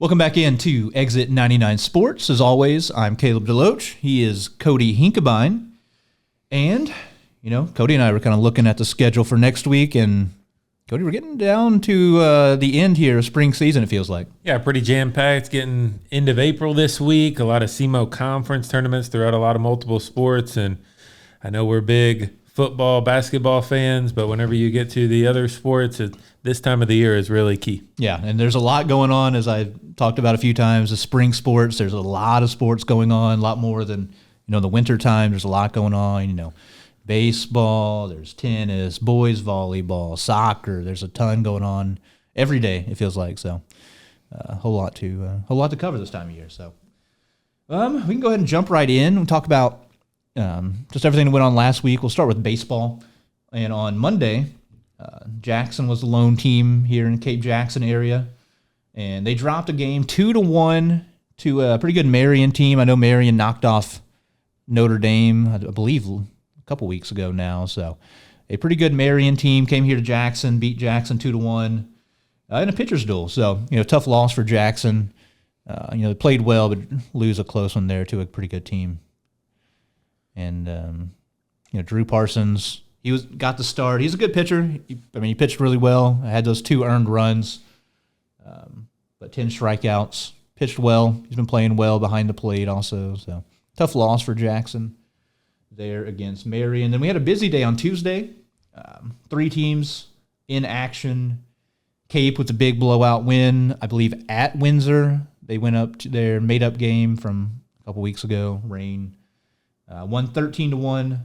Welcome back into Exit 99 Sports. As always, I'm Caleb Deloach. He is Cody Hinkebine. And, Cody and I were kind of looking at the schedule for next week, and Cody, we're getting down to the end here of spring season, it feels like. Yeah, pretty jam-packed. Getting end of April this week. A lot of SEMO conference tournaments throughout a lot of multiple sports. And I know we're big football, basketball fans, but whenever you get to the other sports, this time of the year is really key. Yeah, and there's a lot going on, as I've talked about a few times. The spring sports, there's a lot of sports going on, a lot more than, the winter time. There's a lot going on, baseball, there's tennis, boys volleyball, soccer. There's a ton going on every day, it feels like. So a whole lot to cover this time of year. So we can go ahead and jump right in and talk about just everything that went on last week. We'll start with baseball. And on Monday, Jackson was the lone team here in the Cape Jackson area, and they dropped a game 2-1 to a pretty good Marion team. I know Marion knocked off Notre Dame, I believe, a couple weeks ago now. So a pretty good Marion team came here to Jackson, beat Jackson 2-1 in a pitcher's duel. So, tough loss for Jackson. They played well, but lose a close one there to a pretty good team. And, Drew Parsons, got the start. He's a good pitcher. He pitched really well. Had those 2 earned runs, but 10 strikeouts. Pitched well. He's been playing well behind the plate also. So tough loss for Jackson there against Marion. Then we had a busy day on Tuesday. 3 teams in action. Cape with a big blowout win, I believe, at Windsor. They went up to their made-up game from a couple weeks ago. Rain won 13-1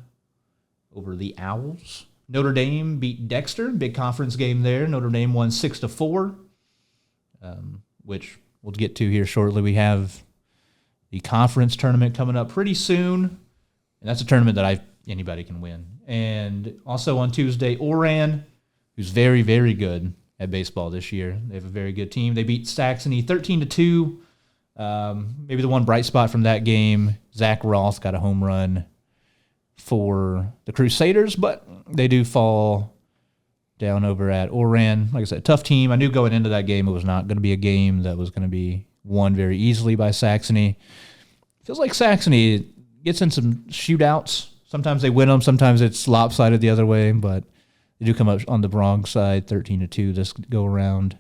over the Owls. Notre Dame beat Dexter. Big conference game there. Notre Dame won 6-4, which we'll get to here shortly. We have the conference tournament coming up pretty soon, and that's a tournament that anybody can win. And also on Tuesday, Oran, who's very, very good at baseball this year. They have a very good team. They beat Saxony 13-2. Maybe the one bright spot from that game, Zach Roth got a home run for the Crusaders, but they do fall down over at Oran. Like I said, tough team. I knew going into that game it was not going to be a game that was going to be won very easily by Saxony. Feels like Saxony gets in some shootouts. Sometimes they win them, sometimes it's lopsided the other way, but they do come up on the wrong side, 13-2 this go around.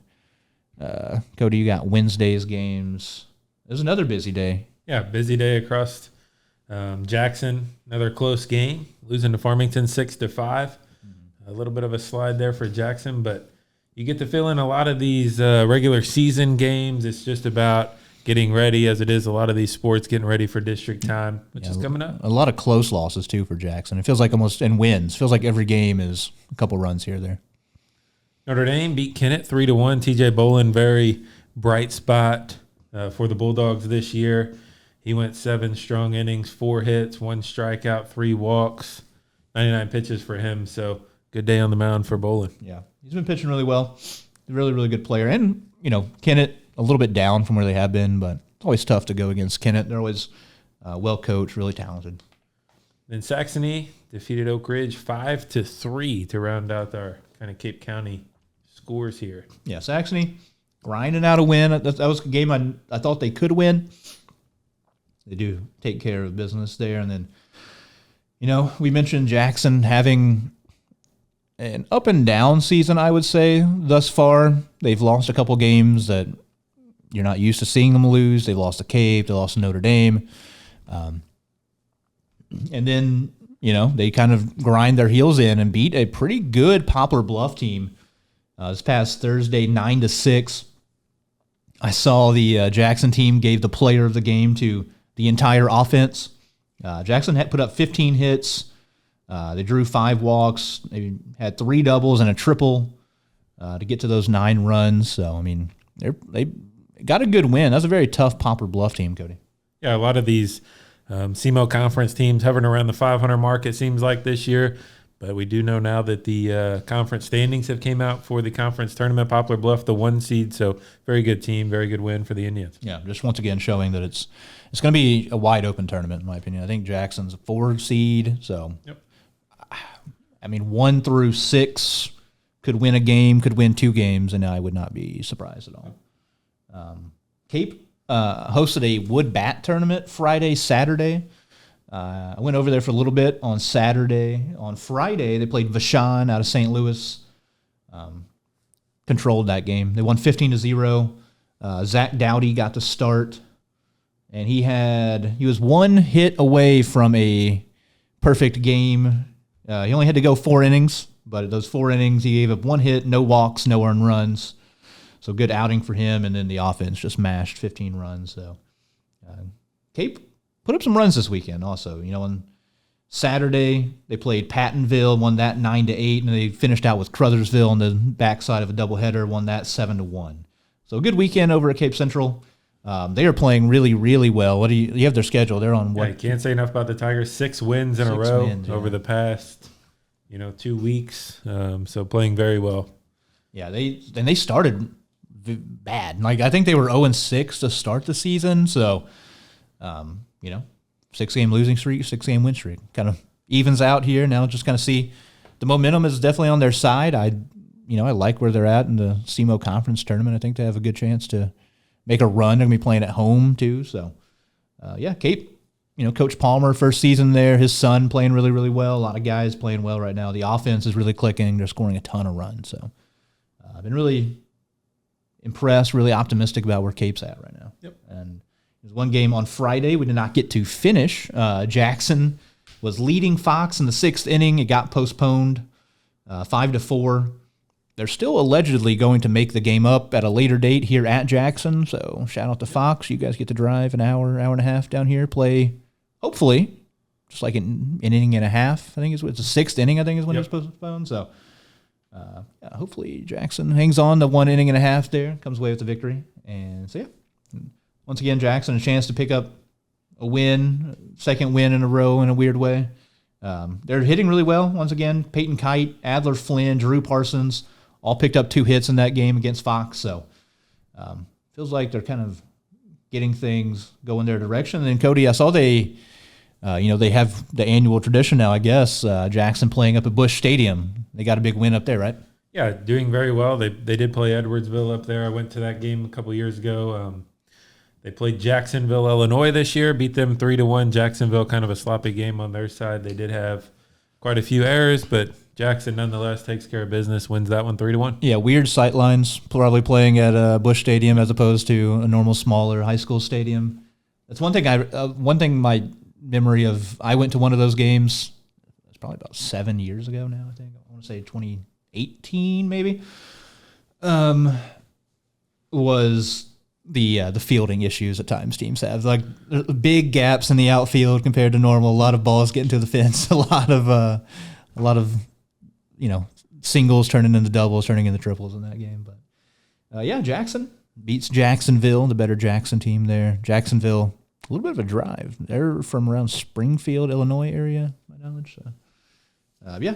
Cody, you got Wednesday's games. It was another busy day. Yeah, busy day across Jackson. Another close game, losing to Farmington 6-5. A little bit of a slide there for Jackson, but you get the feeling a lot of these regular season games, it's just about getting ready, as it is a lot of these sports, getting ready for district time, which is coming up. A lot of close losses, too, for Jackson. It feels like almost, and wins. Feels like every game is a couple runs here or there. Notre Dame beat Kennett 3-1. TJ Bolin, very bright spot for the Bulldogs this year. He went 7 strong innings, 4 hits, 1 strikeout, 3 walks, 99 pitches for him. So good day on the mound for Bolin. Yeah, he's been pitching really well. Really, really good player. And, Kennett a little bit down from where they have been, but it's always tough to go against Kennett. They're always well coached, really talented. Then Saxony defeated Oak Ridge 5-3 to round out our kind of Cape County scores here. Yeah, Saxony grinding out a win. That was a game I thought they could win. They do take care of business there. And then, we mentioned Jackson having an up and down season, I would say, thus far. They've lost a couple games that you're not used to seeing them lose. They lost to Cape. They lost to Notre Dame. And then, they kind of grind their heels in and beat a pretty good Poplar Bluff team this past Thursday, 9-6. I saw the Jackson team gave the player of the game to the entire offense. Jackson had put up 15 hits. They drew 5 walks. They had 3 doubles and a triple to get to those 9 runs. So, they got a good win. That's a very tough Poplar Bluff team, Cody. Yeah, a lot of these SEMO conference teams hovering around the 500 mark, it seems like this year. But we do know now that the conference standings have came out for the conference tournament. Poplar Bluff, the 1 seed, so very good team, very good win for the Indians. Yeah, just once again showing that it's going to be a wide open tournament, in my opinion. I think Jackson's a 4 seed, so yep. 1 through 6 could win a game, could win 2 games, and I would not be surprised at all. Cape hosted a wood bat tournament Friday, Saturday. I went over there for a little bit on Saturday. On Friday, they played Vashon out of St. Louis. Controlled that game. They won 15-0. Zach Dowdy got to start, and he was one hit away from a perfect game. He only had to go 4 innings, but those 4 innings, he gave up 1 hit, no walks, no earned runs. So good outing for him, and then the offense just mashed 15 runs. So Cape put up some runs this weekend also. On Saturday, they played Pattonville, won that 9-8, and they finished out with Crothersville on the backside of a doubleheader, won that 7-1. So a good weekend over at Cape Central. They are playing really, really well. What do you have their schedule? They're on what? Yeah, you can't say enough about the Tigers. 6 wins in a row over the past, 2 weeks. So playing very well. Yeah, they started bad. Like I think they were 0-6 to start the season. So, 6-game losing streak, 6-game win streak, kind of evens out here. Now just kind of see the momentum is definitely on their side. I like where they're at in the SEMO conference tournament. I think they have a good chance to make a run. They're going to be playing at home too. So, Cape, Coach Palmer, first season there, his son playing really, really well. A lot of guys playing well right now. The offense is really clicking. They're scoring a ton of runs. So, I've been really impressed, really optimistic about where Cape's at right now. Yep. And there's one game on Friday we did not get to finish. Jackson was leading Fox in the 6th inning. It got postponed 5-4. They're still allegedly going to make the game up at a later date here at Jackson. So shout out to Fox. You guys get to drive an hour and a half down here, play, hopefully, just like an inning and a half. I think it's the 6th inning, I think is when it's postponed. So hopefully Jackson hangs on to 1 inning and a half there, comes away with the victory. And so, once again, Jackson, a chance to pick up a win, 2nd win in a row in a weird way. They're hitting really well. Once again, Peyton Kite, Adler Flynn, Drew Parsons, all picked up 2 hits in that game against Fox. So feels like they're kind of getting things going their direction. And then Cody, I saw they have the annual tradition now, I guess, Jackson playing up at Busch Stadium. They got a big win up there, right? Yeah, doing very well. They did play Edwardsville up there. I went to that game a couple years ago. They played Jacksonville, Illinois this year, beat them 3-1. Jacksonville, kind of a sloppy game on their side. They did have quite a few errors, but Jackson nonetheless takes care of business, wins that one 3-1. Yeah, weird sight lines, probably playing at Busch Stadium as opposed to a normal, smaller high school stadium. That's one thing my memory of, I went to one of those games, it's probably about 7 years ago now, I think. I want to say 2018 maybe, was the fielding issues at times teams have. Like big gaps in the outfield compared to normal, a lot of balls getting to the fence, a lot of singles turning into doubles, turning into triples in that game. But Jackson beats Jacksonville, the better Jackson team there. Jacksonville, a little bit of a drive. They're from around Springfield, Illinois area, my knowledge. So,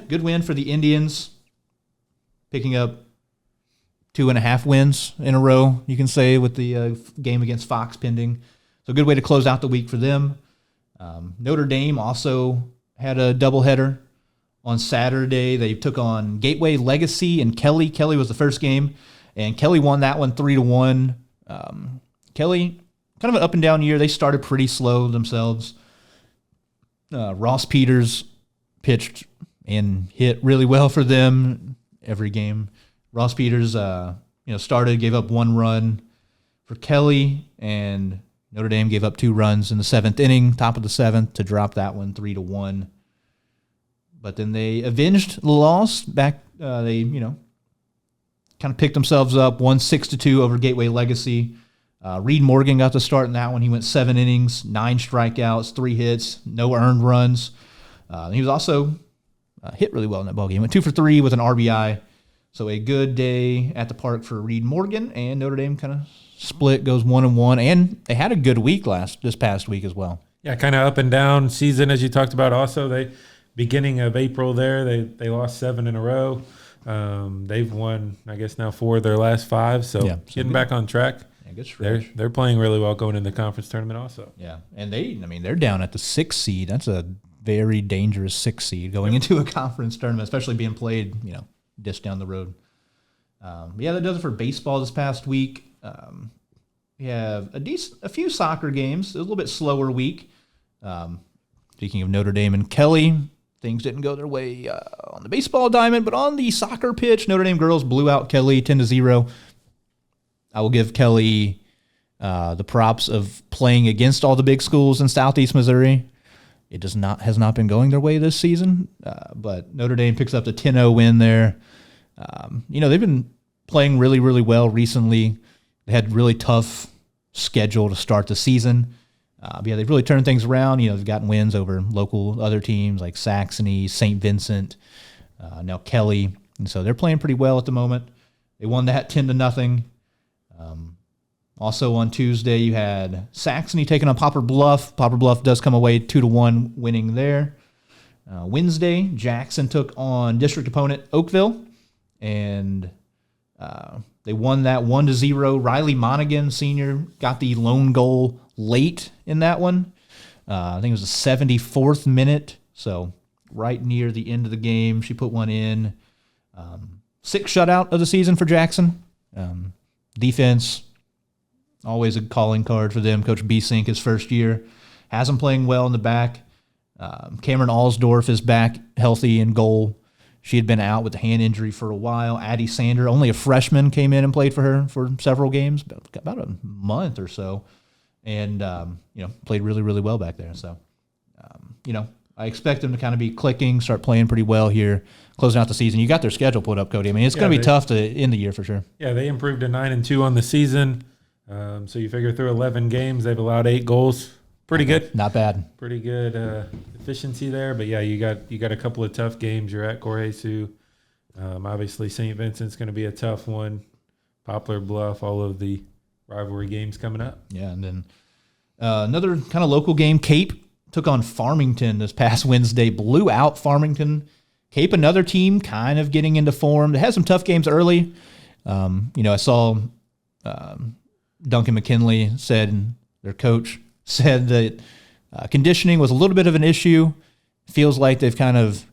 good win for the Indians, picking up 2.5 wins in a row, you can say, with the game against Fox pending. So good way to close out the week for them. Notre Dame also had a doubleheader on Saturday. They took on Gateway Legacy and Kelly. Kelly was the first game, and Kelly won that one 3-1. Kelly, kind of an up-and-down year. They started pretty slow themselves. Ross Peters pitched and hit really well for them every game. Ross Peters, started, gave up 1 run for Kelly, and Notre Dame gave up 2 runs in the 7th inning, top of the 7th, to drop that one 3-1. But then they avenged the loss back. They, kind of picked themselves up, won 6-2 over Gateway Legacy. Reed Morgan got the start in that one. He went 7 innings, 9 strikeouts, 3 hits, no earned runs. He was also hit really well in that ballgame. He went 2 for 3 with an RBI. So a good day at the park for Reed Morgan, and Notre Dame kind of split, goes 1-1, and they had a good week this past week as well. Yeah, kind of up and down season as you talked about. Also, they beginning of April there, they lost 7 in a row. They've won, I guess, now 4 of their last 5. So getting back on track. Yeah, good stretch. They're playing really well going into the conference tournament also. Yeah, and they're down at the 6th seed. That's a very dangerous 6th seed going into a conference tournament, especially being played, just down the road. That does it for baseball this past week. we have a few soccer games. A little bit slower week. Speaking of Notre Dame and Kelly, things didn't go their way on the baseball diamond, but on the soccer pitch, Notre Dame girls blew out Kelly 10-0. I will give Kelly the props of playing against all the big schools in Southeast Missouri. It has not been going their way this season, but Notre Dame picks up the 10-0 win there. They've been playing really, really well recently. They had a really tough schedule to start the season. They've really turned things around. They've gotten wins over local other teams like Saxony, St. Vincent, now Kelly. And so they're playing pretty well at the moment. They won that 10-0. Also on Tuesday, you had Saxony taking on Poplar Bluff. Poplar Bluff does come away 2-1 winning there. Wednesday, Jackson took on district opponent Oakville, and they won that 1-0. Riley Monaghan, senior, got the lone goal late in that one. I think it was the 74th minute, so right near the end of the game, she put one in. Sixth shutout of the season for Jackson. Defense, always a calling card for them. Coach B-Sink, his first year, has them playing well in the back. Cameron Alsdorf is back healthy in goal. She had been out with a hand injury for a while. Addie Sander, only a freshman, came in and played for her for several games, about a month or so, and played really, really well back there. So, I expect them to kind of be clicking, start playing pretty well here, closing out the season. You got their schedule put up, Cody. I mean, it's going to be tough to end the year for sure. Yeah, they improved to 9-2 on the season. So you figure through 11 games, they've allowed 8 goals. Pretty good. Not bad. Pretty good efficiency there. But yeah, you got a couple of tough games. You're at Corjesu. Obviously, St. Vincent's going to be a tough one. Poplar Bluff, all of the rivalry games coming up. Yeah, and then another kind of local game, Cape took on Farmington this past Wednesday, blew out Farmington. Cape, another team kind of getting into form. They had some tough games early. I saw Duncan McKinley said, their coach said that conditioning was a little bit of an issue. Feels like they've kind of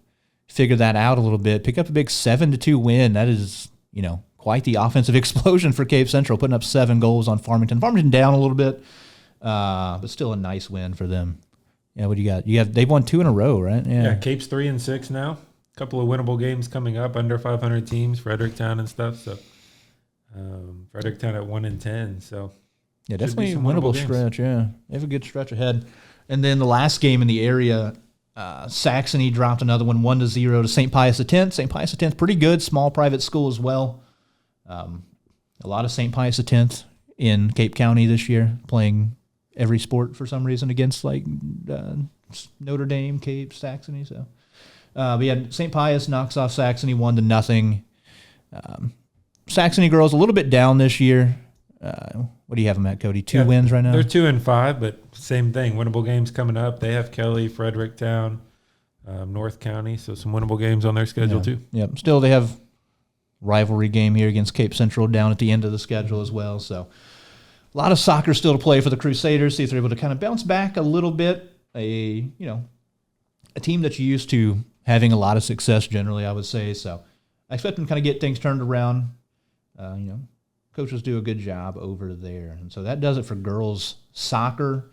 figured that out a little bit. Pick up a big 7-2 win. That is, quite the offensive explosion for Cape Central, putting up 7 goals on Farmington. Farmington down a little bit, but still a nice win for them. Yeah, what do you got? They've won 2 in a row, right? Yeah, Cape's 3-6 now. A couple of winnable games coming up, under 500 teams, Fredericktown and stuff. So Fredericktown at 1-10. So yeah, definitely a winnable stretch. Yeah, they have a good stretch ahead. And then the last game in the area, Saxony dropped another one, 1-0 to St. Pius X. St. Pius X, pretty good, small private school as well. A lot of St. Pius X in Cape County this year, playing every sport for some reason against Notre Dame, Cape, Saxony. So, St. Pius knocks off Saxony 1-0. Saxony girls a little bit down this year. What do you have them at, Cody? 2 wins right now? They're 2-5, but same thing. Winnable games coming up. They have Kelly, Fredericktown, North County, so some winnable games on their schedule too. Yeah, still they have rivalry game here against Cape Central down at the end of the schedule as well. So a lot of soccer still to play for the Crusaders. See if they're able to kind of bounce back a little bit. A team that's used to having a lot of success generally, I would say. So I expect them to kind of get things turned around. Coaches do a good job over there. And so that does it for girls soccer.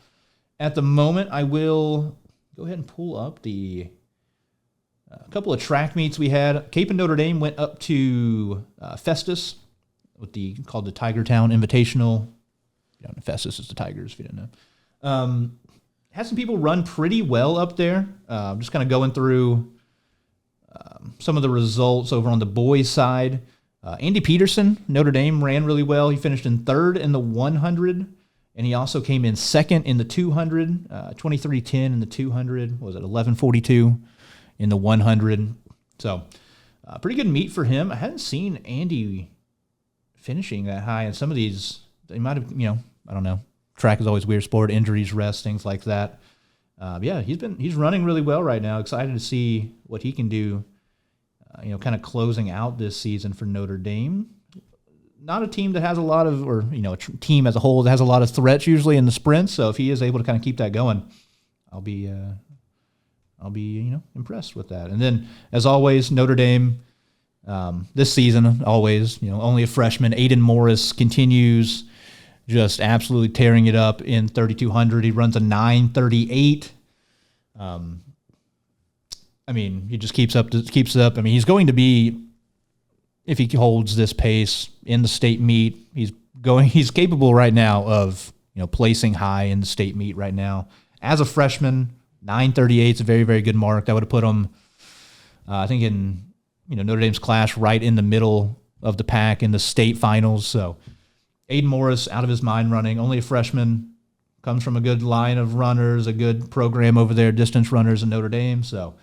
At the moment, I will go ahead and pull up a couple of track meets we had. Cape and Notre Dame went up to Festus with called the Tiger Town Invitational. Festus is the Tigers, if you didn't know. Had some people run pretty well up there. Just kind of going through some of the results over on the boys' side. Andy Peterson, Notre Dame, ran really well. He finished in 3rd in the 100, and he also came in 2nd in the 200, 23:10 in the 200. What was it, 11:42 in the 100? So, pretty good meet for him. I hadn't seen Andy finishing that high in some of these. They might have, I don't know. Track is always a weird sport, injuries, rest, things like that. He's running really well right now. Excited to see what he can do. Kind of closing out this season for Notre Dame. Not a team that has a lot of, a team as a whole that has a lot of threats usually in the sprints. So if he is able to kind of keep that going, I'll be impressed with that. And then, as always, Notre Dame this season, always, only a freshman. Aiden Morris continues just absolutely tearing it up in 3,200. He runs a 9:38. He just keeps it up. He's going to be, if he holds this pace in the state meet, he's capable right now of, placing high in the state meet right now. As a freshman, 9:38 is a very, very good mark. That would have put him, I think, in Notre Dame's class right in the middle of the pack in the state finals. So Aiden Morris, out of his mind running, only a freshman, comes from a good line of runners, a good program over there, distance runners in Notre Dame. So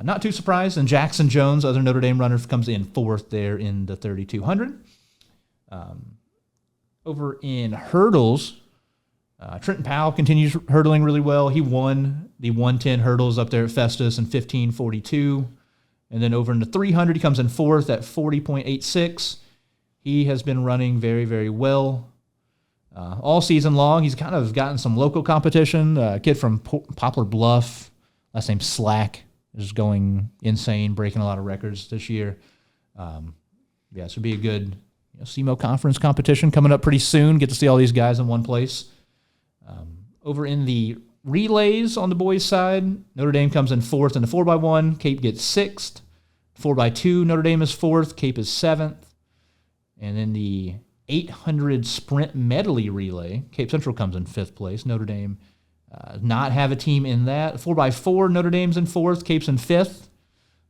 not too surprised. And Jackson Jones, other Notre Dame runner, comes in fourth there in the 3,200. Over in hurdles, Trenton Powell continues hurdling really well. He won the 110 hurdles up there at Festus in 15:42. And then over in the 300, he comes in fourth at 40.86. He has been running very, very well all season long. He's kind of gotten some local competition. A kid from Poplar Bluff, last name Slack, is going insane, breaking a lot of records this year. This would be a good SEMO conference competition coming up pretty soon. Get to see all these guys in one place. Over in the relays on the boys' side, Notre Dame comes in fourth in the 4x1. Cape gets sixth. 4x2, Notre Dame is fourth. Cape is seventh. And then the 800 sprint medley relay, Cape Central comes in fifth place. Notre Dame not have a team in that. 4x4, Notre Dame's in fourth. Cape's in fifth.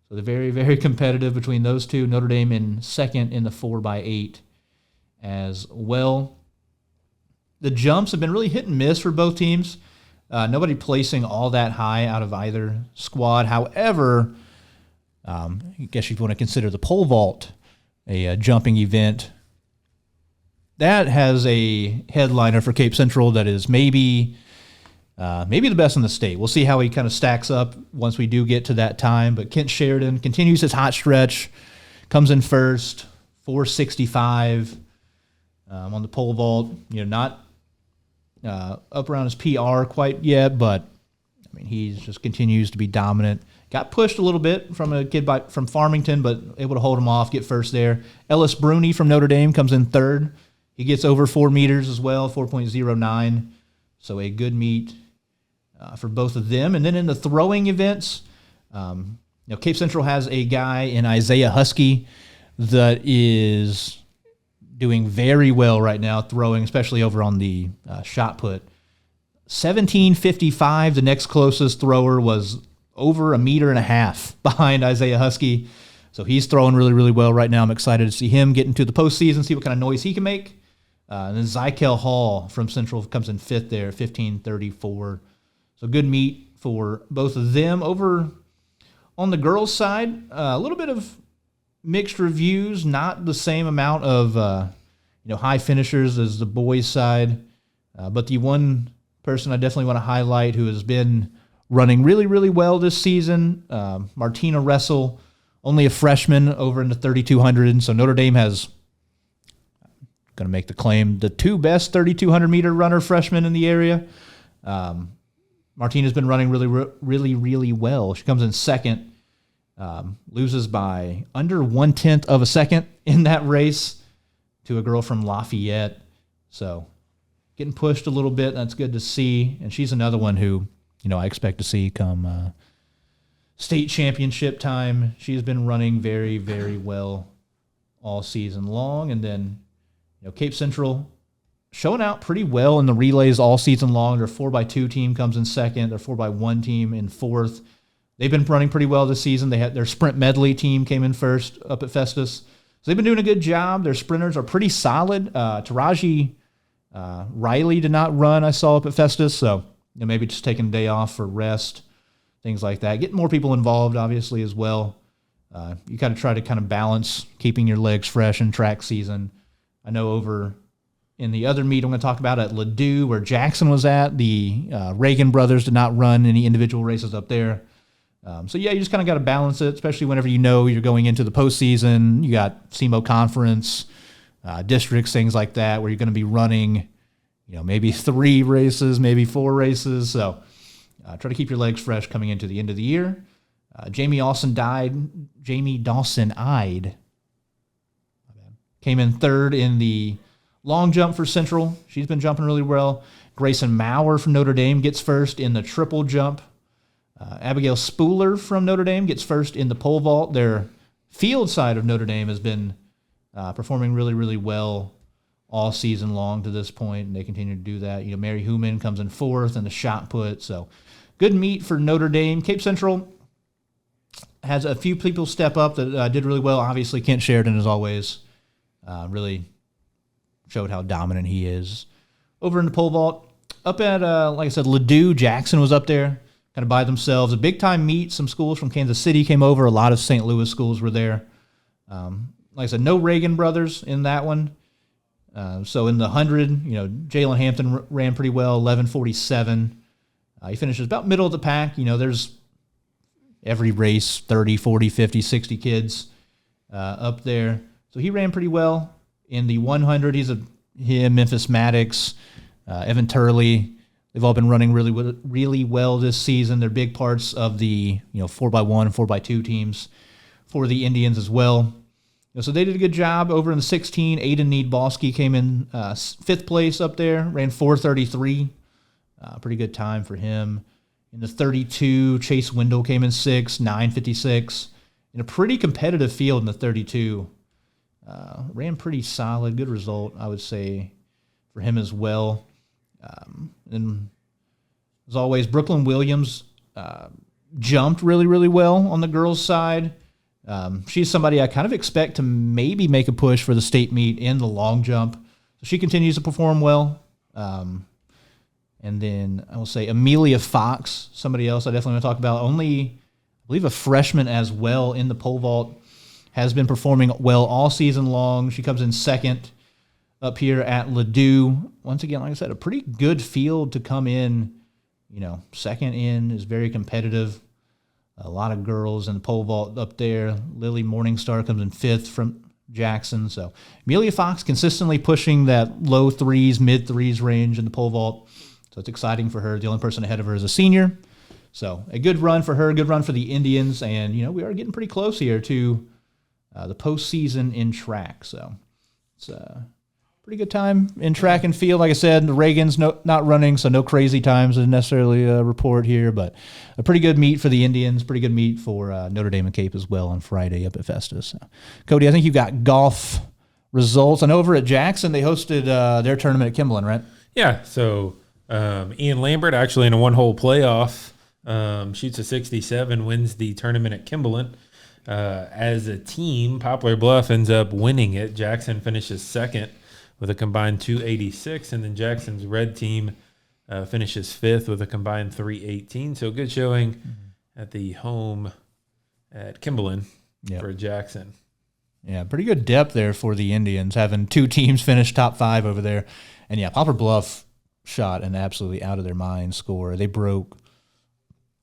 So they're very, very competitive between those two. Notre Dame in second in the 4x8 as well. The jumps have been really hit and miss for both teams. Nobody placing all that high out of either squad. However, I guess you want to consider the pole vault a jumping event. That has a headliner for Cape Central that is maybe the best in the state. We'll see how he kind of stacks up once we do get to that time. But Kent Sheridan continues his hot stretch, comes in first, 465 on the pole vault. Not up around his PR quite yet, but he just continues to be dominant. Got pushed a little bit from a kid from Farmington, but able to hold him off, get first there. Ellis Bruni from Notre Dame comes in third. He gets over 4 meters as well, 4.09. So a good meet for both of them. And then in the throwing events, Cape Central has a guy in Isaiah Husky that is doing very well right now, throwing, especially over on the shot put. 17:55, the next closest thrower was over 1.5 meters behind Isaiah Husky. So he's throwing really, really well right now. I'm excited to see him get into the postseason, see what kind of noise he can make. And then Zykel Hall from Central comes in fifth there, 15:34. So good meet for both of them. Over on the girls' side, a little bit of mixed reviews, not the same amount of high finishers as the boys' side. But the one person I definitely want to highlight who has been running really, really well this season, Martina Ressel, only a freshman over in the 3,200. So Notre Dame has, going to make the claim, the two best 3,200-meter runner freshmen in the area. Martina's been running really, really, really well. She comes in second, loses by under 1/10 of a second in that race to a girl from Lafayette. So getting pushed a little bit. That's good to see. And she's another one who, I expect to see come state championship time. She's been running very, very well all season long. And then, Cape Central showing out pretty well in the relays all season long. Their 4x2 team comes in second. Their 4x1 team in fourth. They've been running pretty well this season. They had their sprint medley team came in first up at Festus. So they've been doing a good job. Their sprinters are pretty solid. Taraji Riley did not run, I saw up at Festus. So maybe just taking a day off for rest, things like that. Getting more people involved, obviously, as well. You got to try to kind of balance keeping your legs fresh in track season. I know over in the other meet I'm going to talk about at Ladue, where Jackson was at, the Reagan brothers did not run any individual races up there. You just kind of got to balance it, especially whenever you're going into the postseason. You got SEMO conference, districts, things like that, where you're going to be running, maybe 3 races, maybe 4 races. So try to keep your legs fresh coming into the end of the year. Jamie Dawson-Ide came in third in the Long jump for Central. She's been jumping really well. Grayson Maurer from Notre Dame gets first in the triple jump. Abigail Spooler from Notre Dame gets first in the pole vault. Their field side of Notre Dame has been performing really, really well all season long to this point, and they continue to do that. Mary Human comes in fourth in the shot put. So good meet for Notre Dame. Cape Central has a few people step up that did really well. Obviously, Kent Sheridan, as always, really showed how dominant he is. Over in the pole vault, up at, like I said, Ladue, Jackson was up there, kind of by themselves. A big-time meet. Some schools from Kansas City came over. A lot of St. Louis schools were there. Like I said, no Reagan brothers in that one. So in the 100, Jalen Hampton ran pretty well, 11:47. He finishes about middle of the pack. There's every race, 30, 40, 50, 60 kids up there. So he ran pretty well. In the 100, him, Memphis Maddox, Evan Turley, they've all been running really, really well this season. They're big parts of the 4x1 and 4x2 teams for the Indians as well. So they did a good job over in the 16. Aiden Needbosky came in fifth place up there, ran 4:33. Pretty good time for him. In the 32, Chase Wendell came in sixth, 9:56. In a pretty competitive field in the 32. Ran pretty solid, good result, I would say, for him as well. And as always, Brooklyn Williams jumped really, really well on the girls' side. She's somebody I kind of expect to maybe make a push for the state meet in the long jump. So she continues to perform well. And then I will say Amelia Fox, somebody else I definitely want to talk about. Only, I believe, a freshman as well in the pole vault, has been performing well all season long. She comes in second up here at Ladue. Once again, like I said, a pretty good field to come in. Second in is very competitive. A lot of girls in the pole vault up there. Lily Morningstar comes in fifth from Jackson. So Amelia Fox consistently pushing that low threes, mid threes range in the pole vault. So it's exciting for her. The only person ahead of her is a senior. So a good run for her, a good run for the Indians. And, we are getting pretty close here to the postseason in track. So it's a pretty good time in track and field. Like I said, the Reagan's not running, so no crazy times to necessarily report here, but a pretty good meet for the Indians, pretty good meet for Notre Dame and Cape as well on Friday up at Festus. So, Cody, I think you've got golf results. And over at Jackson, they hosted their tournament at Kimberlin, right? Yeah, so Ian Lambert, actually in a one-hole playoff, shoots a 67, wins the tournament at Kimberlin. As a team, Poplar Bluff ends up winning it. Jackson finishes second with a combined 286, and then Jackson's red team finishes fifth with a combined 318. So good showing at the home at Kimberlin for Jackson. Yeah, pretty good depth there for the Indians, having two teams finish top five over there. And Poplar Bluff shot an absolutely out of their mind score. They broke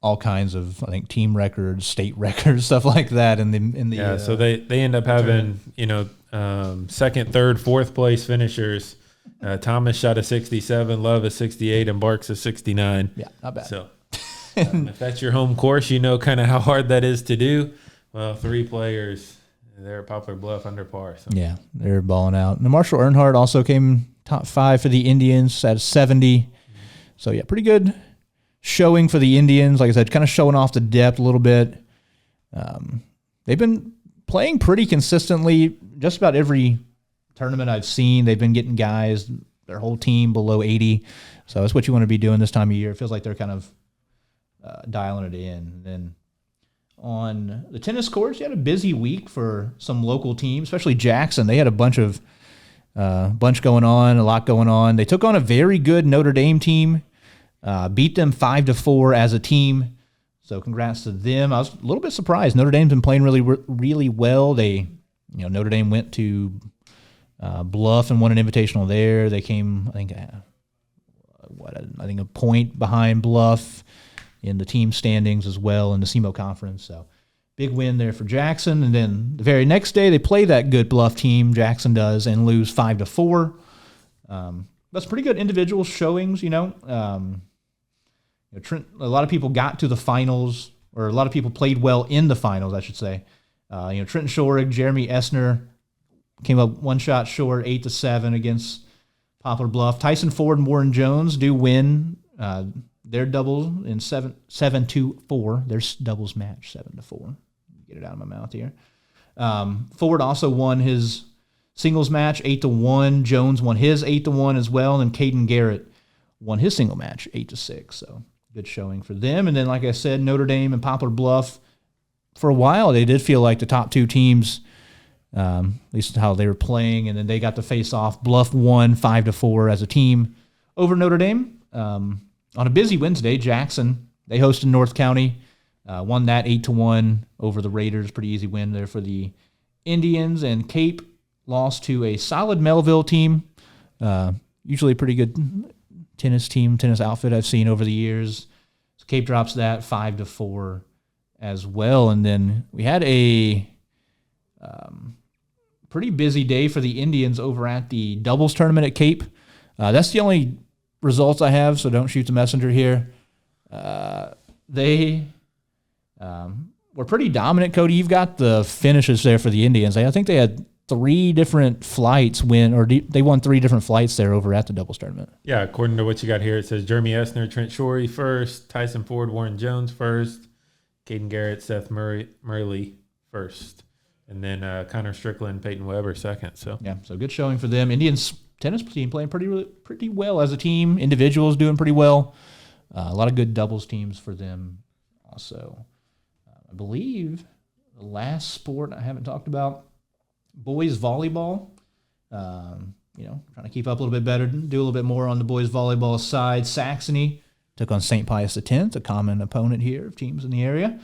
all kinds of, I think, team records, state records, stuff like that. So they end up having second, third, fourth place finishers. Thomas shot a 67, Love a 68, and Barks a 69. Yeah, not bad. So if that's your home course, kind of how hard that is to do. Well, three players there at Poplar Bluff under par. So. Yeah, they're balling out. And Marshall Earnhardt also came top five for the Indians at 70. So pretty good showing for the Indians. Like I said, kind of showing off the depth a little bit. They've been playing pretty consistently. Just about every tournament I've seen, they've been getting guys, their whole team below 80. So that's what you want to be doing this time of year. It feels like they're kind of dialing it in. And then on the tennis courts, you had a busy week for some local teams, especially Jackson. They had a bunch going on, a lot going on. They took on a very good Notre Dame team. Beat them 5-4 as a team. So congrats to them. I was a little bit surprised. Notre Dame's been playing really, really well. Notre Dame went to Bluff and won an invitational there. They came, I think a point behind Bluff in the team standings as well in the SEMO conference. So big win there for Jackson. And then the very next day they play that good Bluff team, Jackson does, and lose 5-4. That's pretty good individual showings, Trent, a lot of people got to the finals, or a lot of people played well in the finals, I should say. Trenton Shorig, Jeremy Essner came up one shot short, 8-7 against Poplar Bluff. Tyson Ford and Warren Jones do win their double in 7-4. Their doubles match 7-4. Get it out of my mouth here. Ford also won his singles match 8-1. Jones won his 8-1 as well, and Caden Garrett won his single match 8-6. So good showing for them. And then, like I said, Notre Dame and Poplar Bluff. For a while, they did feel like the top two teams, at least how they were playing, and then they got to face off. Bluff won 5-4 as a team over Notre Dame. On a busy Wednesday, Jackson, they hosted North County, won that 8-1 over the Raiders. Pretty easy win there for the Indians. And Cape lost to a solid Melville team, usually a pretty good tennis outfit I've seen over the years. So Cape drops that 5-4 as well. And then we had a pretty busy day for the Indians over at the doubles tournament at Cape. That's the only results I have, so don't shoot the messenger here. They were pretty dominant, Cody. You've got the finishes there for the Indians. I think they had 3 different flights they won 3 different flights there over at the doubles tournament. Yeah, according to what you got here, it says Jeremy Essner, Trent Shorey first, Tyson Ford, Warren Jones first, Caden Garrett, Seth Murley first, and then Connor Strickland, Peyton Weber second. So good showing for them. Indians tennis team playing pretty well as a team. Individuals doing pretty well. A lot of good doubles teams for them also. I believe the last sport I haven't talked about, boys volleyball. Trying to keep up a little bit better, do a little bit more on the boys volleyball side. Saxony took on St. Pius X, a common opponent here of teams in the area.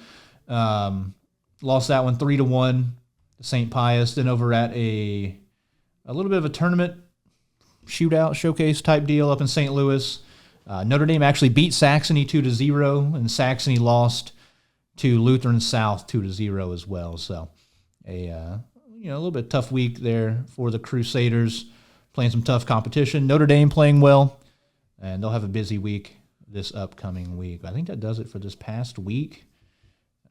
Lost that one 3-1 to St. Pius. Then over at a little bit of a tournament shootout showcase type deal up in St. Louis. Notre Dame actually beat Saxony 2-0, and Saxony lost to Lutheran South 2-0 as well. So a little bit tough week there for the Crusaders, playing some tough competition. Notre Dame playing well, and they'll have a busy week this upcoming week. I think that does it for this past week.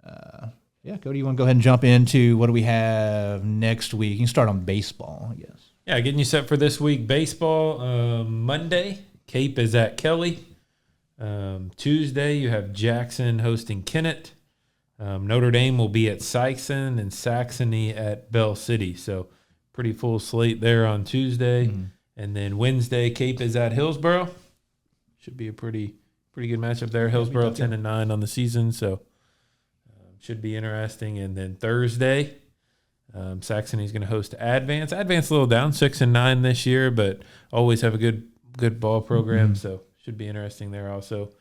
Cody, you want to go ahead and jump into what do we have next week? You can start on baseball, I guess. Yeah, getting you set for this week. Baseball, Monday, Cape is at Kelly. Tuesday, you have Jackson hosting Kennett. Notre Dame will be at Sykeston and Saxony at Bell City. So pretty full slate there on Tuesday. Mm-hmm. And then Wednesday, Cape is at Hillsboro. Should be a pretty good matchup there. Hillsboro 10-9 on the season, so should be interesting. And then Thursday, Saxony's going to host Advance. Advance a little down, 6-9 this year, but always have a good ball program, mm-hmm. So should be interesting there also.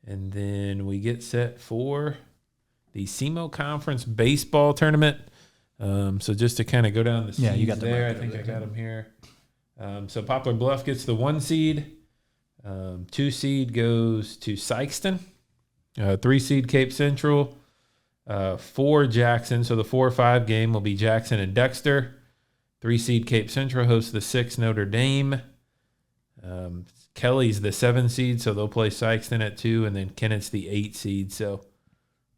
And then we get set for the SEMO Conference Baseball Tournament. So just to kind of go down the seeds you got there. I think I got them here. So Poplar Bluff gets the 1 seed. 2 seed goes to Sykeston. 3 seed Cape Central. 4 Jackson. So the 4-5 game will be Jackson and Dexter. 3 seed Cape Central hosts the 6 Notre Dame. Kelly's the 7 seed, so they'll play Sykeston at 2, and then Kennett's the 8 seed. So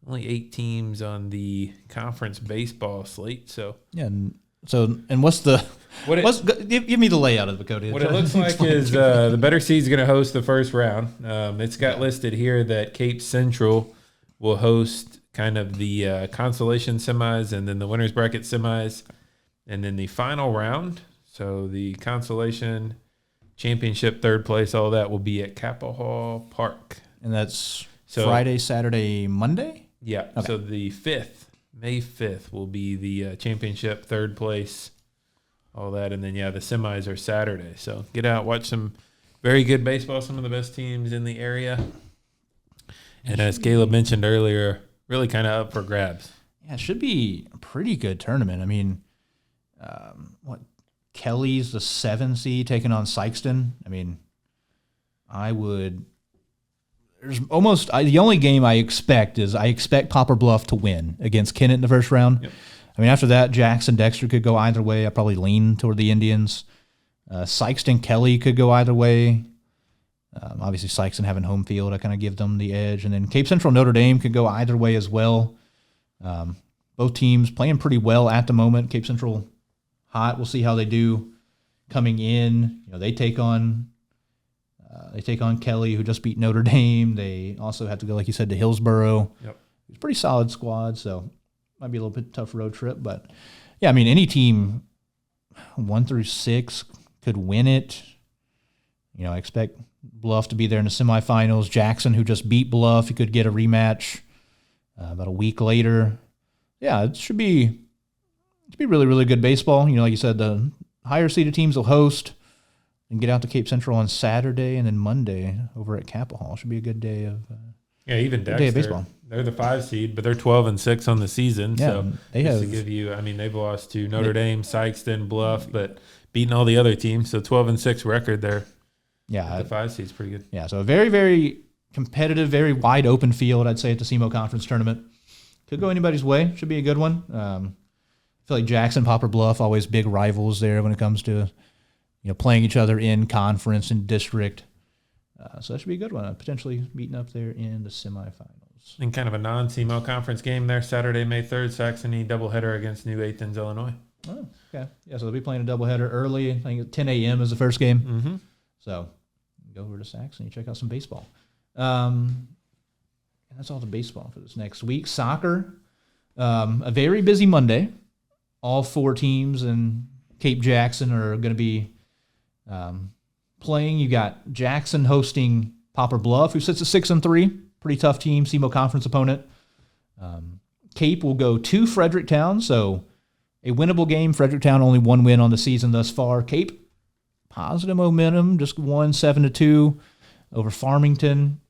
only 8 teams on the conference baseball slate. So what's the give me the layout of the Cody. What it looks like is the better seed's going to host the first round. It's got listed here that Cape Central will host kind of the consolation semis, and then the winners bracket semis, and then the final round. So the consolation, championship, third place, all that will be at Capitol Park, and that's Friday, Saturday, Monday. Yeah. Okay. So the 5th, May 5th, will be the championship, third place, all that. And then, the semis are Saturday. So get out, watch some very good baseball, some of the best teams in the area. And as Caleb mentioned earlier, really kind of up for grabs. Yeah, it should be a pretty good tournament. I mean, Kelly's the 7 seed taking on Sykeston. I mean, there's almost the only game I expect Poplar Bluff to win against Kennett in the first round. Yep. I mean, after that, Jackson, Dexter could go either way. I probably lean toward the Indians. Sykeston, Kelly could go either way. Obviously, Sykeston having home field, I kind of give them the edge. And then Cape Central, Notre Dame could go either way as well. Both teams playing pretty well at the moment. Cape Central hot. We'll see how they do coming in, they take on Kelly, who just beat Notre Dame. They also have to go, like you said, to Hillsborough. Yep. It's a pretty solid squad, so might be a little bit tough road trip. But, yeah, I mean, any team 1 through 6 could win it. I expect Bluff to be there in the semifinals. Jackson, who just beat Bluff, he could get a rematch about a week later. Yeah, it should be really, really good baseball. Like you said, the higher seeded teams will host and get out to Cape Central on Saturday, and then Monday over at Kappa Hall. Should be a good day of even Dexter. Day of baseball. They're the 5 seed, but they're 12-6 on the season. Yeah, so they have to give you. I mean, they've lost to Notre Dame, Sykeston, Bluff, but beating all the other teams. So 12-6 record there. Yeah, the 5 seed's pretty good. Yeah, so a very, very competitive, very wide open field, I'd say, at the SEMO Conference Tournament. Could go anybody's way. Should be a good one. I feel like Jackson, Poplar Bluff, always big rivals there when it comes to playing each other in conference and district. So that should be a good one. Potentially meeting up there in the semifinals. And kind of a non-SEMO conference game there, Saturday, May 3rd, Saxony doubleheader against New Athens, Illinois. Oh, okay. Yeah, so they'll be playing a doubleheader early. I think at 10 a.m. is the first game. Mm-hmm. So go over to Saxony, check out some baseball. And that's all the baseball for this next week. Soccer, a very busy Monday. All 4 teams in Cape Jackson are going to be playing. You got Jackson hosting Poplar Bluff, who sits at 6-3. Pretty tough team, SEMO conference opponent. Cape will go to Fredericktown, so a winnable game. Fredericktown only 1 win on the season thus far. Cape, positive momentum, just won 7-2 over Farmington.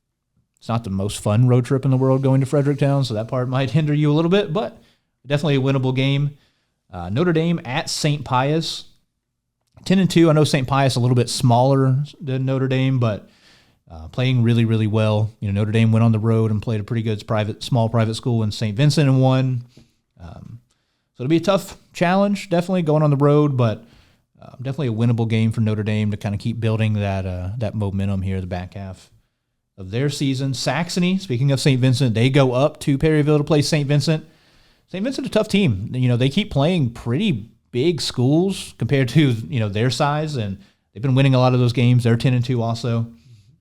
It's not the most fun road trip in the world going to Fredericktown, so that part might hinder you a little bit, but definitely a winnable game. Notre Dame at St. Pius, 10-2. I know St. Pius a little bit smaller than Notre Dame, but playing really, really well. Notre Dame went on the road and played a pretty good small private school in St. Vincent and won. So it'll be a tough challenge, definitely going on the road, but definitely a winnable game for Notre Dame to kind of keep building that momentum here the back half of their season. Saxony, speaking of St. Vincent, they go up to Perryville to play St. Vincent. St. Vincent, a tough team. They keep playing pretty big schools compared to their size, and they've been winning a lot of those games. They're 10-2 also,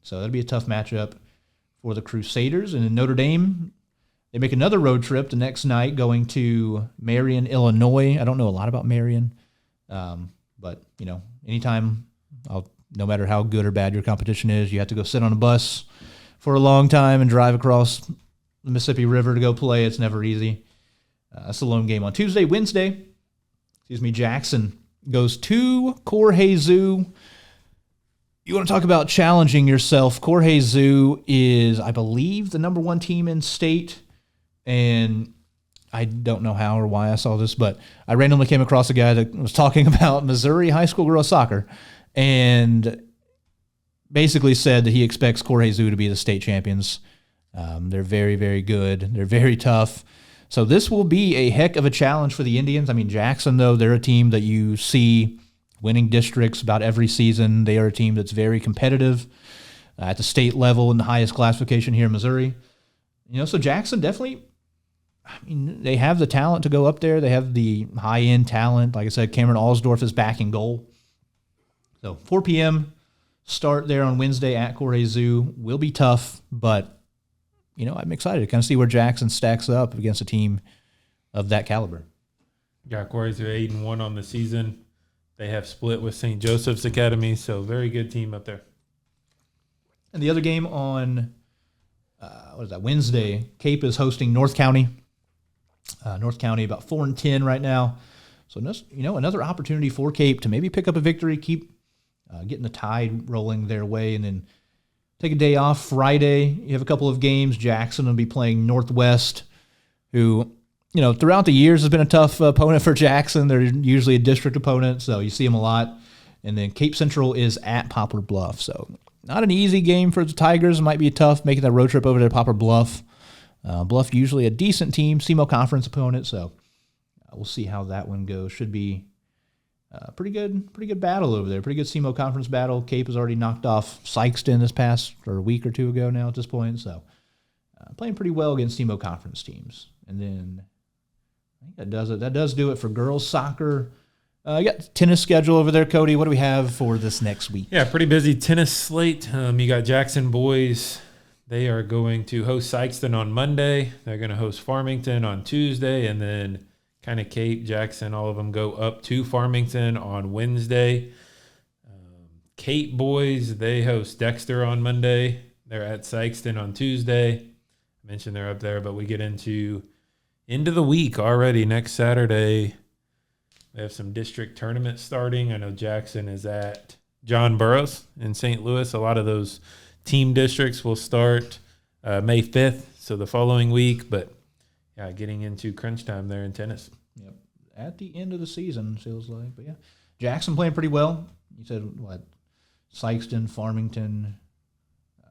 so that'll be a tough matchup for the Crusaders. And in Notre Dame, they make another road trip the next night, going to Marion, Illinois. I don't know a lot about Marion, but anytime, no matter how good or bad your competition is, you have to go sit on a bus for a long time and drive across the Mississippi River to go play. It's never easy. That's a lone game on Tuesday. Wednesday, Jackson goes to Corhay Zoo. You want to talk about challenging yourself. Corhay Zoo is, I believe, the number 1 team in state, and I don't know how or why I saw this, but I randomly came across a guy that was talking about Missouri high school girls soccer and basically said that he expects Corhay Zoo to be the state champions. They're very, very good. They're very tough. So this will be a heck of a challenge for the Indians. I mean, Jackson, though, they're a team that you see winning districts about every season. They are a team that's very competitive at the state level in the highest classification here in Missouri. So Jackson definitely, they have the talent to go up there. They have the high-end talent. Like I said, Cameron Alsdorf is back in goal. So 4 p.m. start there on Wednesday at Corhay Zoo. Will be tough, but I'm excited to kind of see where Jackson stacks up against a team of that caliber. Yeah, Corey's 8-1 on the season. They have split with St. Joseph's Academy, so very good team up there. And the other game on Wednesday, Cape is hosting North County. North County about 4-10 right now. So another opportunity for Cape to maybe pick up a victory, keep getting the tide rolling their way, and then take a day off. Friday, you have a couple of games. Jackson will be playing Northwest, who, throughout the years has been a tough opponent for Jackson. They're usually a district opponent, so you see them a lot. And then Cape Central is at Poplar Bluff. So not an easy game for the Tigers. It might be tough making that road trip over to Poplar Bluff. Bluff usually a decent team, SEMO conference opponent, so we'll see how that one goes. Should be pretty good battle over there. Pretty good SEMO conference battle. Cape has already knocked off Sykeston a week or two ago now at this point. So playing pretty well against SEMO conference teams. And then I think that does it. That does do it for girls soccer. You got tennis schedule over there, Cody. What do we have for this next week? Yeah, pretty busy tennis slate. You got Jackson boys. They are going to host Saxton on Monday. They're going to host Farmington on Tuesday, and then kind of Cape, Jackson, all of them go up to Farmington on Wednesday. Cape boys, they host Dexter on Monday. They're at Saxton on Tuesday. I mentioned they're up there, but we get into end of the week already. Next Saturday, we have some district tournaments starting. I know Jackson is at John Burroughs in St. Louis. A lot of those team districts will start May 5th, so the following week. But, yeah, getting into crunch time there in tennis. Yep. At the end of the season, feels like. But, yeah, Jackson playing pretty well. You said, what, Sykeston, Farmington.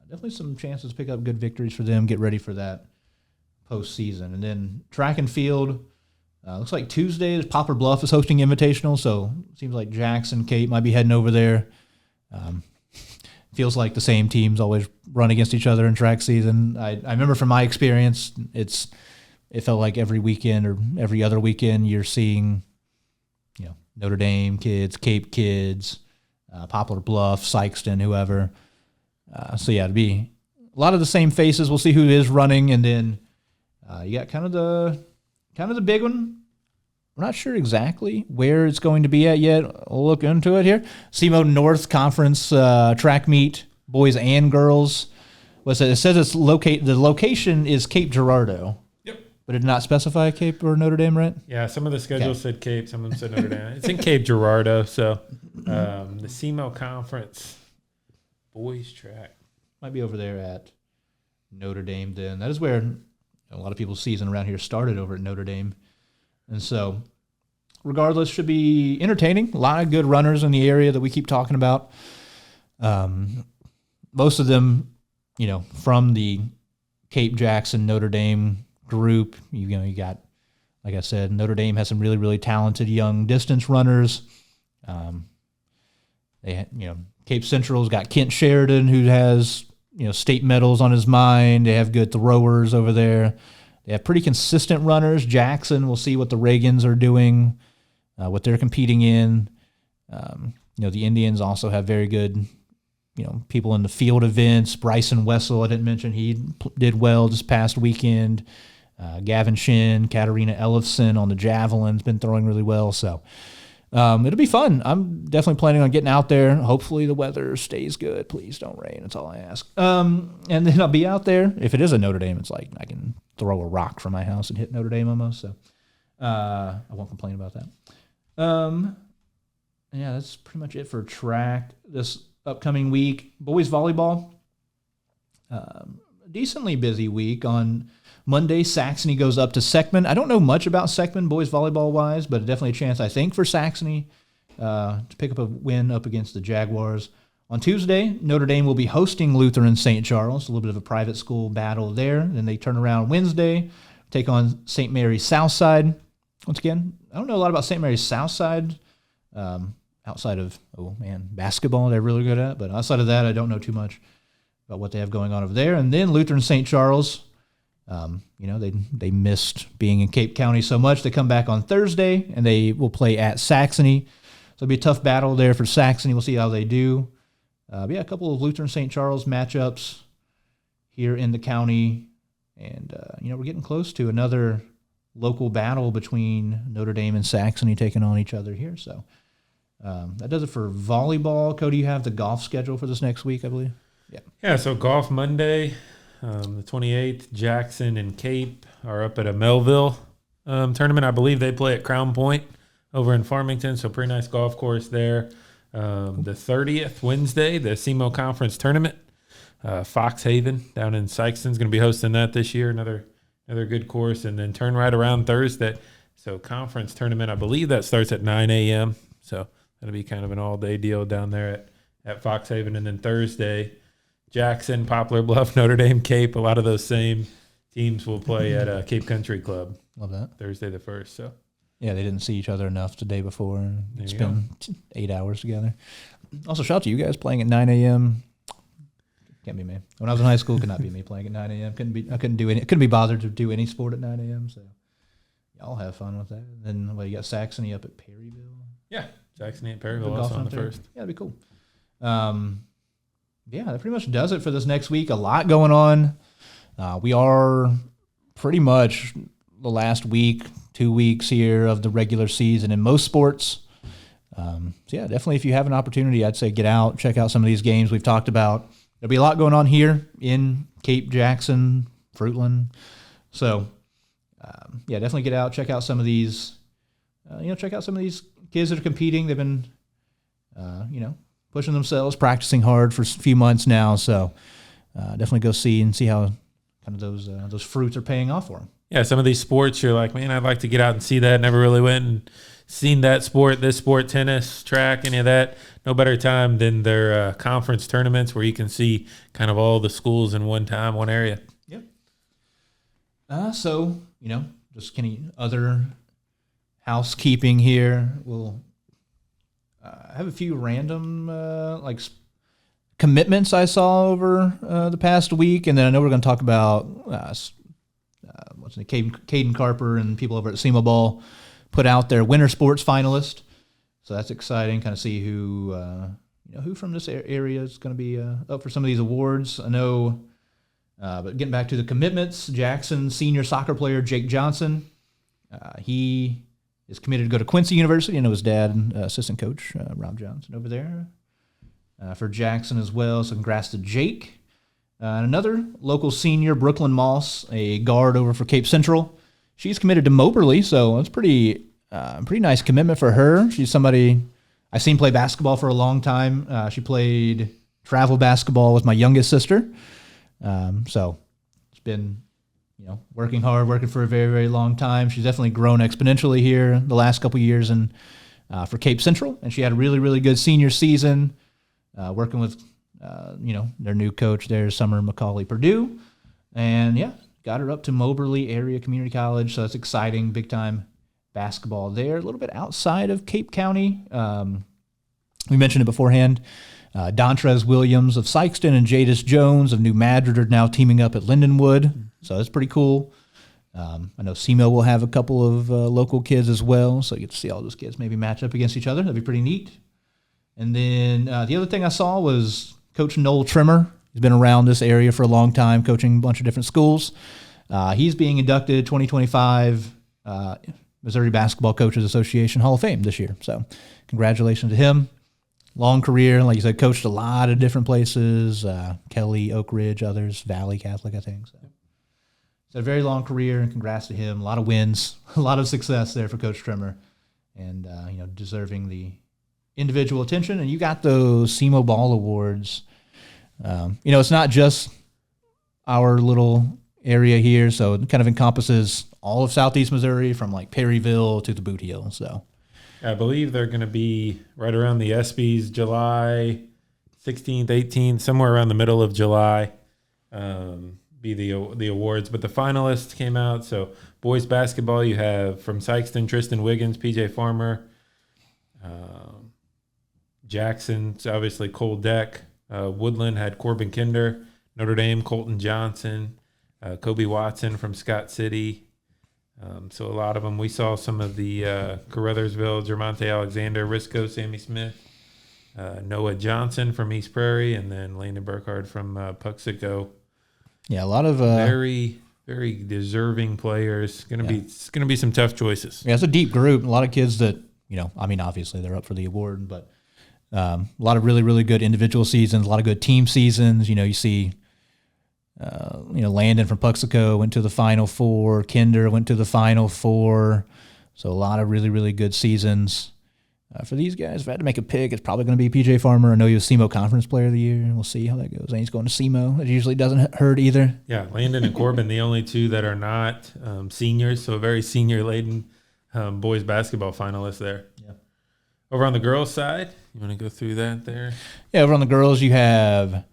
Definitely some chances to pick up good victories for them, get ready for that postseason. And then track and field. Looks like Tuesday, Poplar Bluff is hosting Invitational, so it seems like Jackson, Kate might be heading over there. Feels like the same teams always run against each other in track season. I remember from my experience, it felt like every weekend or every other weekend you're seeing, Notre Dame kids, Cape kids, Poplar Bluff, Sykeston, whoever. So yeah, it'd be a lot of the same faces. We'll see who is running, and then you got kind of the big one. We're not sure exactly where it's going to be at yet. We'll look into it here. SEMO North Conference track meet, boys and girls. What's it? It says it's the location is Cape Girardeau. Yep. But it did not specify Cape or Notre Dame, right? Yeah, some of the schedules said Cape, some of them said Notre Dame. It's in Cape Girardeau, so the SEMO Conference boys track. Might be over there at Notre Dame then. That is where a lot of people's season around here started, over at Notre Dame. And so, regardless, should be entertaining. A lot of good runners in the area that we keep talking about. Most of them, from the Cape Jackson, Notre Dame group. You got, like I said, Notre Dame has some really, really talented young distance runners. Cape Central's got Kent Sheridan, who has, state medals on his mind. They have good throwers over there. They have pretty consistent runners. Jackson, we'll see what the Reagans are doing, what they're competing in. The Indians also have very good, people in the field events. Bryson Wessel, I didn't mention, he did well this past weekend. Gavin Shin, Katarina Ellefson on the javelin's been throwing really well. So it'll be fun. I'm definitely planning on getting out there. Hopefully the weather stays good. Please don't rain. That's all I ask. And then I'll be out there. If it is a Notre Dame, it's like I can throw a rock from my house and hit Notre Dame almost. So I won't complain about that. Yeah, that's pretty much it for track this upcoming week. Boys volleyball, decently busy week. On Monday, Saxony goes up to Seckman. I don't know much about Seckman boys volleyball-wise, but definitely a chance, I think, for Saxony to pick up a win up against the Jaguars. On Tuesday, Notre Dame will be hosting Lutheran St. Charles, a little bit of a private school battle there. Then they turn around Wednesday, take on St. Mary's Southside. Once again, I don't know a lot about St. Mary's Southside outside of, basketball they're really good at. But outside of that, I don't know too much about what they have going on over there. And then Lutheran St. Charles, they missed being in Cape County so much. They come back on Thursday, and they will play at Saxony. So it'll be a tough battle there for Saxony. We'll see how they do. A couple of Lutheran St. Charles matchups here in the county. And, we're getting close to another local battle between Notre Dame and Saxony taking on each other here. So that does it for volleyball. Cody, you have the golf schedule for this next week, I believe? Yeah, so golf Monday, the 28th, Jackson and Cape are up at a Melville tournament. I believe they play at Crown Point over in Farmington, so pretty nice golf course there. The 30th, Wednesday, the SEMO Conference Tournament. Fox Haven down in Sykeston is going to be hosting that this year. Another good course. And then turn right around Thursday. So conference tournament, I believe that starts at 9 a.m. So that'll be kind of an all-day deal down there at Fox Haven. And then Thursday, Jackson, Poplar Bluff, Notre Dame, Cape. A lot of those same teams will play at Cape Country Club. Love that. Thursday the 1st. So. Yeah, they didn't see each other enough the day before and spend 8 hours together. Also, shout out to you guys playing at 9 a.m. Can't be me. When I was in high school, could not be me playing at 9 a.m. I couldn't be bothered to do any sport at 9 a.m. So, Y'all have fun with that. And then, you got Saxony up at Perryville. Yeah, Saxony at Perryville also on the first. Yeah, that'd be cool. Yeah, that pretty much does it for this next week. A lot going on. We are pretty much the last week, 2 weeks here of the regular season in most sports. So yeah, definitely if you have an opportunity, I'd say get out, check out some of these games we've talked about. There'll be a lot going on here in Cape Jackson, Fruitland. So yeah, definitely get out, check out some of these, check out some of these kids that are competing. They've been, pushing themselves, practicing hard for a few months now. So definitely go see how kind of those fruits are paying off for them. Yeah, some of these sports, you're like, man, I'd like to get out and see that. Never really went and seen that sport, this sport, tennis, track, any of that. No better time than their conference tournaments where you can see kind of all the schools in one time, one area. Yep. So, just any other housekeeping here. We'll have a few random commitments I saw over the past week, and then I know we're going to talk about Caden Carper and people over at Semoball put out their winter sports finalist. So that's exciting. Kind of see who from this area is going to be up for some of these awards. I know, but getting back to the commitments, Jackson senior soccer player Jake Johnson, he is committed to go to Quincy University. I know his dad, assistant coach Rob Johnson over there for Jackson as well. So congrats to Jake. And another local senior, Brooklyn Moss, a guard over for Cape Central. She's committed to Moberly, so it's pretty nice commitment for her. She's somebody I've seen play basketball for a long time. She played travel basketball with my youngest sister. So it's been, working hard, working for a very, very long time. She's definitely grown exponentially here the last couple of years and for Cape Central. And she had a really, really good senior season working with, their new coach there, Summer McCauley-Purdue. And, yeah, got her up to Moberly Area Community College. So that's exciting, big-time basketball there. A little bit outside of Cape County. We mentioned it beforehand. Dontrez Williams of Sykeston and Jadis Jones of New Madrid are now teaming up at Lindenwood. So that's pretty cool. I know SEMO will have a couple of local kids as well, so you get to see all those kids maybe match up against each other. That'd be pretty neat. And then the other thing I saw was Coach Noel Trimmer. He's been around this area for a long time, coaching a bunch of different schools. He's being inducted 2025 Missouri Basketball Coaches Association Hall of Fame this year. So congratulations to him. Long career, like you said, coached a lot of different places, Kelly, Oak Ridge, others, Valley Catholic, I think. So it's a very long career, and congrats to him. A lot of wins, a lot of success there for Coach Trimmer, and deserving the individual attention. And you got those Semoball awards. It's not just our little area here, so it kind of encompasses all of Southeast Missouri from like Perryville to the Boot Heel. So I believe they're going to be right around the ESPYs, July 16th, 18th, somewhere around the middle of July, be the awards. But the finalists came out. So boys basketball, you have from Sykeston, Tristan Wiggins, PJ Farmer. Jackson, obviously Cole Deck. Woodland had Corbin Kinder. Notre Dame, Colton Johnson. Kobe Watson from Scott City. So a lot of them. We saw some of the Caruthersville, Jermonte Alexander, Risco, Sammy Smith, Noah Johnson from East Prairie, and then Landon Burkhardt from Puxico. Yeah, a lot of very, very deserving players. It's gonna be some tough choices. Yeah, it's a deep group. A lot of kids that obviously they're up for the award, but a lot of really, really good individual seasons, a lot of good team seasons. You see. Landon from Puxico went to the Final Four. Kinder went to the Final Four. So a lot of really, really good seasons for these guys. If I had to make a pick, it's probably going to be PJ Farmer. I know he was SEMO Conference Player of the Year. We'll see how that goes. And he's going to SEMO. It usually doesn't hurt either. Yeah, Landon and Corbin, the only two that are not seniors, so a very senior-laden boys basketball finalist there. Yeah. Over on the girls' side, you want to go through that there? Yeah, over on the girls, you have...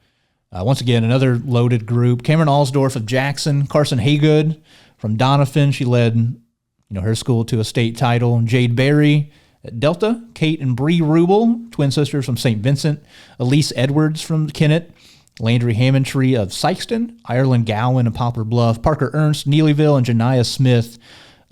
once again, another loaded group. Cameron Alsdorf of Jackson, Carson Haygood from Doniphan. She led, her school to a state title. Jade Berry at Delta. Kate and Bree Rubel, twin sisters from St. Vincent. Elise Edwards from Kennett. Landry Hammondtree of Sykeston. Ireland Gowan of Poplar Bluff. Parker Ernst, Neelyville, and Janiah Smith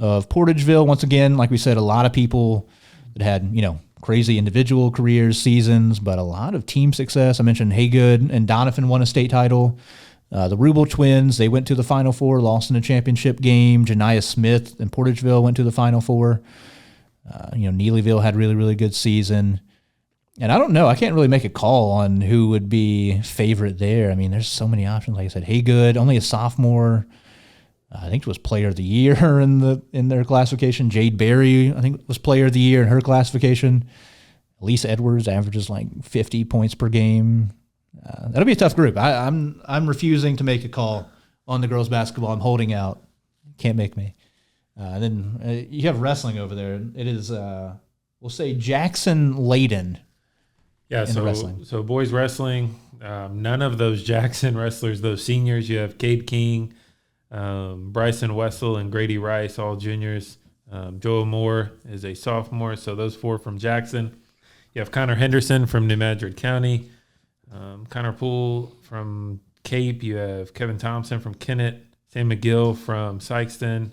of Portageville. Once again, like we said, a lot of people that had, crazy individual careers, seasons, but a lot of team success. I mentioned Haygood and Donovan won a state title. The Rubel twins, they went to the Final Four, lost in a championship game. Janiah Smith and Portageville went to the Final Four. Neelyville had really, really good season. And I don't know. I can't really make a call on who would be favorite there. I mean, there's so many options. Like I said, Haygood, only a sophomore. I think it was Player of the Year in their classification. Jade Berry, I think, was Player of the Year in her classification. Elise Edwards averages like 50 points per game. That'll be a tough group. I'm refusing to make a call on the girls basketball. I'm holding out. Can't make me. Then you have wrestling over there. It is, we'll say Jackson Layden. Yeah, so boys wrestling, none of those Jackson wrestlers, those seniors. You have Cade King, Bryson Wessel, and Grady Rice, all juniors. Joel Moore is a sophomore, so those 4 from Jackson. You have Connor Henderson from New Madrid County, Connor Poole from Cape. You have Kevin Thompson from Kennett, Sam McGill from Sykeston,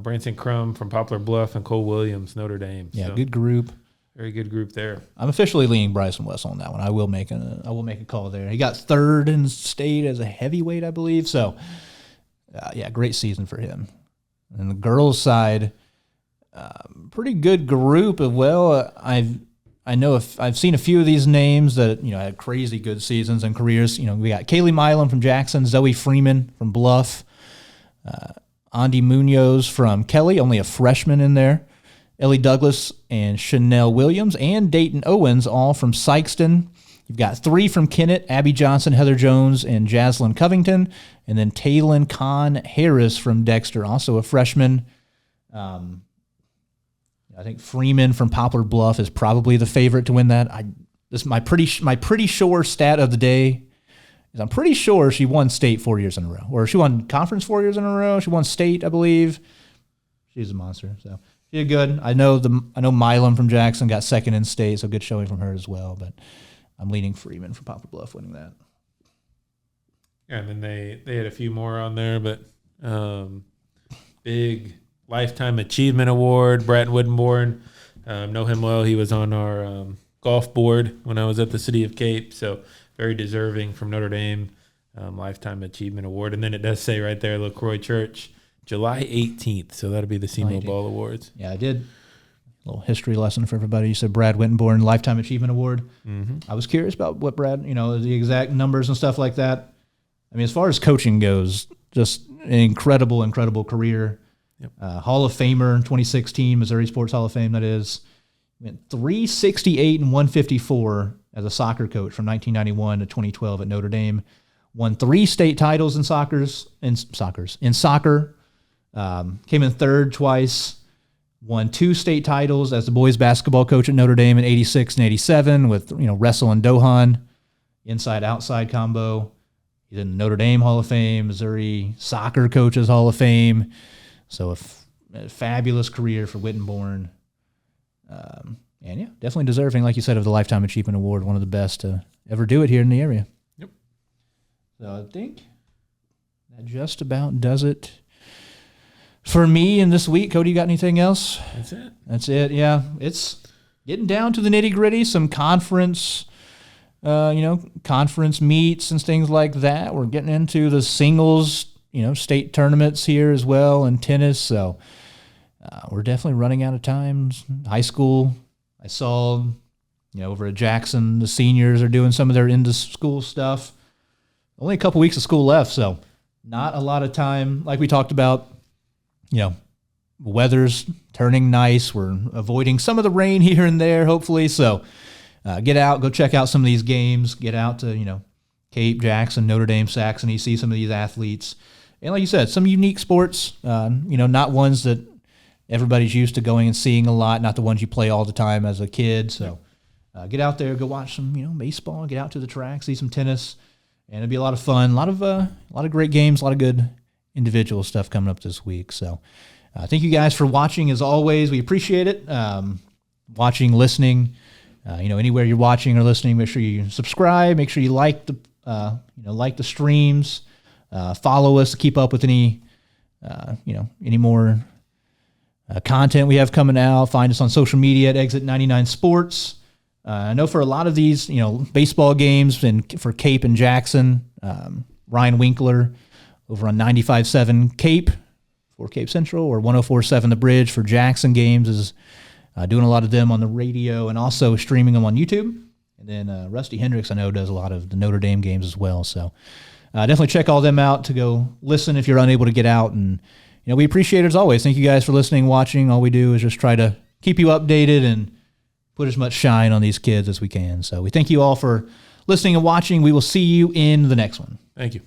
Branson Crum from Poplar Bluff, and Cole Williams, Notre Dame. Yeah, so, good group. Very good group there. I'm officially leaning Bryson Wessel on that one. I will make a call there. He got 3rd in state as a heavyweight, I believe. So, great season for him. And the girls' side, pretty good group as well. I've seen a few of these names that had crazy good seasons and careers. We got Kaylee Milam from Jackson, Zoe Freeman from Bluff, Andy Munoz from Kelly, only a freshman in there. Ellie Douglas and Chanel Williams and Dayton Owens, all from Sykeston. You've got 3 from Kennett, Abby Johnson, Heather Jones, and Jaslyn Covington. And then Taylin Kahn Harris from Dexter, also a freshman. I think Freeman from Poplar Bluff is probably the favorite to win that. This is my pretty sure stat of the day is I'm pretty sure she won state 4 years in a row. Or she won conference 4 years in a row. She won state, I believe. She's a monster, so she did good. I know Milam from Jackson got 2nd in state, so good showing from her as well. But I'm leaning Freeman from Poplar Bluff winning that. Yeah, and then they had a few more on there, but big Lifetime Achievement Award, Bratton Woodenborn. Know him well. He was on our golf board when I was at the City of Cape, so very deserving from Notre Dame, Lifetime Achievement Award. And then it does say right there, LaCroix Church, July 18th, so that'll be the Semoball Awards. Yeah, I did. A little history lesson for everybody. You said Brad Wittenborn, Lifetime Achievement Award. Mm-hmm. I was curious about what Brad, the exact numbers and stuff like that. I mean, as far as coaching goes, just an incredible, incredible career. Yep. Hall of Famer in 2016, Missouri Sports Hall of Fame, that is. Went 368 and 154 as a soccer coach from 1991 to 2012 at Notre Dame. Won 3 state titles in soccer. Came in 3rd twice. Won 2 state titles as the boys basketball coach at Notre Dame in 86 and 87 with, Wrestle and Dohan, inside-outside combo. He's in the Notre Dame Hall of Fame, Missouri Soccer Coaches Hall of Fame. So a fabulous career for Wittenborn. And yeah, definitely deserving, like you said, of the Lifetime Achievement Award, one of the best to ever do it here in the area. Yep. So I think that just about does it for me in this week. Cody, you got anything else? That's it, yeah. It's getting down to the nitty-gritty, some conference meets and things like that. We're getting into the singles, state tournaments here as well and tennis. So we're definitely running out of time. High school, I saw, over at Jackson, the seniors are doing some of their into-school stuff. Only a couple weeks of school left, so not a lot of time. Like we talked about, weather's turning nice. We're avoiding some of the rain here and there, hopefully. So get out, go check out some of these games. Get out to, Cape, Jackson, Notre Dame, Saxony, see some of these athletes. And like you said, some unique sports, not ones that everybody's used to going and seeing a lot, not the ones you play all the time as a kid. So get out there, go watch some, baseball, get out to the track, see some tennis, and it'll be a lot of fun. A lot of great games, a lot of good individual stuff coming up this week. So thank you guys for watching as always. We appreciate it. Watching, listening, anywhere you're watching or listening, make sure you subscribe, make sure you like the streams, follow us to keep up with any more content we have coming out. Find us on social media at Exit 99 Sports. I know for a lot of these, baseball games and for Cape and Jackson, Ryan Winkler over on 95.7 Cape for Cape Central, or 104.7 The Bridge for Jackson games is doing a lot of them on the radio and also streaming them on YouTube. And then Rusty Hendricks, I know, does a lot of the Notre Dame games as well. So definitely check all them out to go listen if you're unable to get out. And, we appreciate it as always. Thank you guys for listening, watching. All we do is just try to keep you updated and put as much shine on these kids as we can. So we thank you all for listening and watching. We will see you in the next one. Thank you.